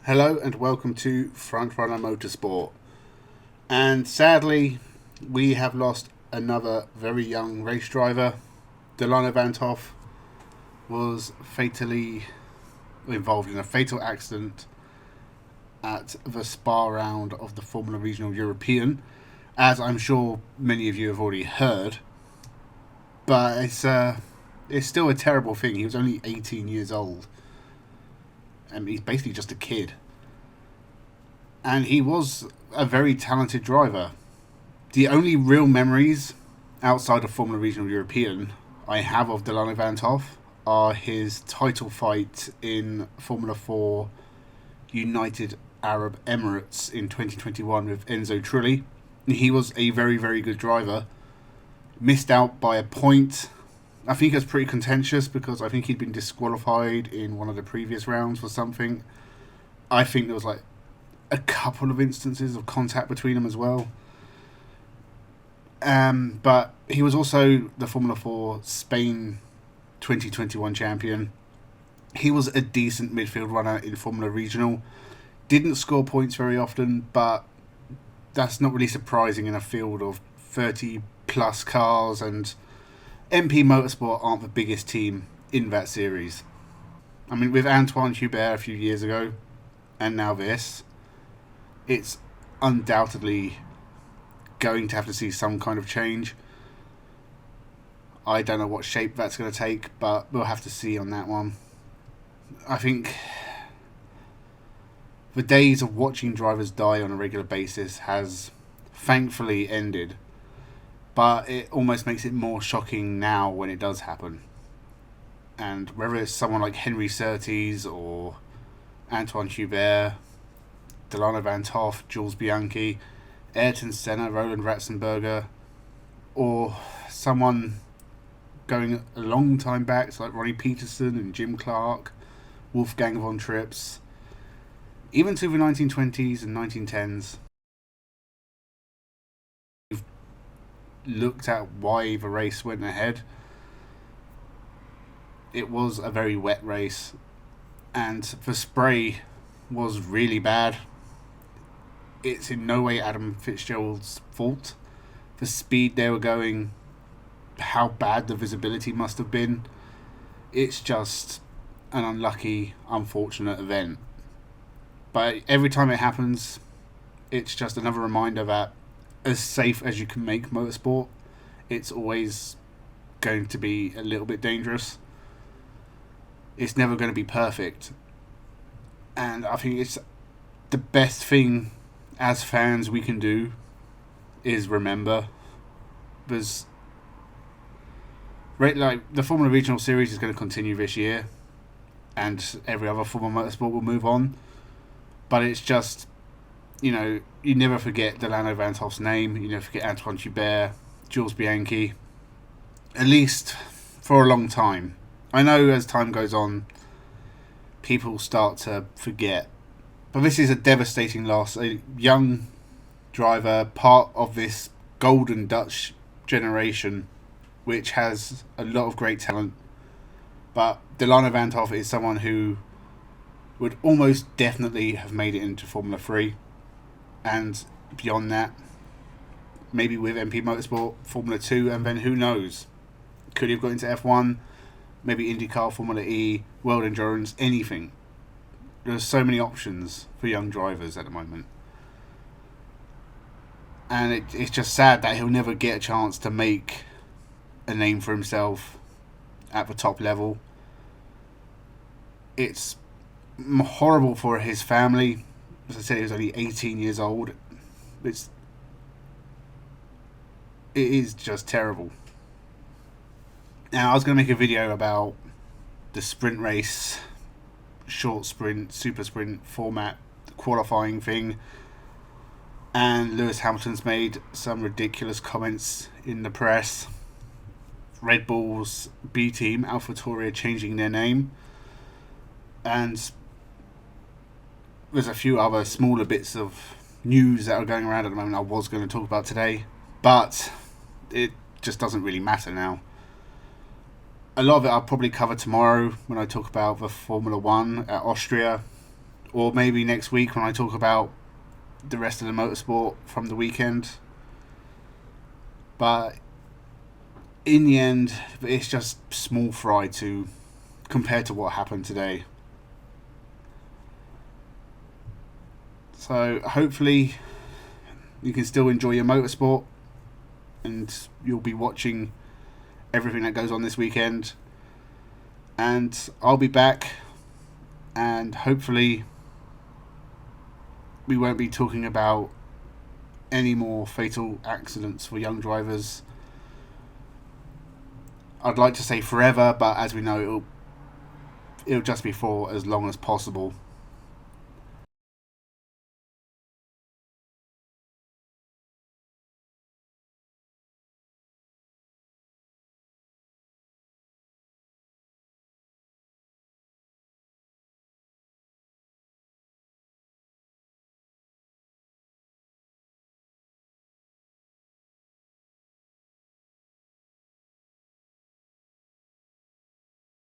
Hello and welcome to Frontrunner Motorsport. And sadly, we have lost another very young race driver. Dilano was fatally involved in a fatal accident at the spa round of the Formula Regional European, as I'm sure many of you have already heard. But it's still a terrible thing. He was only 18 years old. And he's basically just a kid. And he was a very talented driver. The only real memories outside of Formula Regional European I have of Dilano are his title fight in Formula 4 United Arab Emirates in 2021 with Enzo Trulli. He was a very, very good driver. Missed out by a point. I think it was pretty contentious because I think he'd been disqualified in one of the previous rounds for something. I think there was like a couple of instances of contact between them as well. But he was also the Formula 4 Spain 2021 champion. He was a decent midfield runner in Formula Regional. Didn't score points very often, but that's not really surprising in a field of 30 plus cars, and MP Motorsport aren't the biggest team in that series. I mean, with Antoine Hubert a few years ago, and now this, it's undoubtedly going to have to see some kind of change. I don't know what shape that's going to take, but we'll have to see on that one. I think the days of watching drivers die on a regular basis has thankfully ended. But it almost makes it more shocking now when it does happen. And whether it's someone like Henry Surtees or Antoine Hubert, Dilano tHoff, Jules Bianchi, Ayrton Senna, Roland Ratzenberger, or someone going a long time back, so like Ronnie Peterson and Jim Clark, Wolfgang von Trips, even to the 1920s and 1910s. Looked at why the race went ahead. It was a very wet race, and the spray was really bad. It's in no way Adam Fitzgerald's fault. The speed they were going, how bad the visibility must have been. It's just an unlucky, unfortunate event. But every time it happens, it's just another reminder that as safe as you can make motorsport, it's always going to be a little bit dangerous. It's never going to be perfect. And I think it's the best thing as fans we can do is remember. Because like the Formula Regional Series is going to continue this year, and every other form of motorsport will move on. But it's just, you know, you never forget Dilano tHoff's name. You never forget Antoine Hubert, Jules Bianchi. At least for a long time. I know as time goes on, people start to forget. But this is a devastating loss. A young driver, part of this golden Dutch generation, which has a lot of great talent. But Dilano tHoff is someone who would almost definitely have made it into Formula 3. And beyond that, maybe with MP Motorsport, Formula 2, and then who knows? Could he have got into F1, maybe IndyCar, Formula E, World Endurance, anything. There's so many options for young drivers at the moment. And it's just sad that he'll never get a chance to make a name for himself at the top level. It's horrible for his family. As I said, he was only 18 years old. It is just terrible. Now, I was going to make a video about the sprint race, short sprint, super sprint format, qualifying thing. And Lewis Hamilton's made some ridiculous comments in the press. Red Bull's B team, AlphaTauri, are changing their name. And there's a few other smaller bits of news that are going around at the moment I was going to talk about today, but it just doesn't really matter now. A lot of it I'll probably cover tomorrow when I talk about the Formula 1 at Austria, or maybe next week when I talk about the rest of the motorsport from the weekend. But in the end, it's just small fry to compared to what happened today. So hopefully you can still enjoy your motorsport and you'll be watching everything that goes on this weekend. And I'll be back, and hopefully we won't be talking about any more fatal accidents for young drivers. I'd like to say forever, but as we know, it'll just be for as long as possible.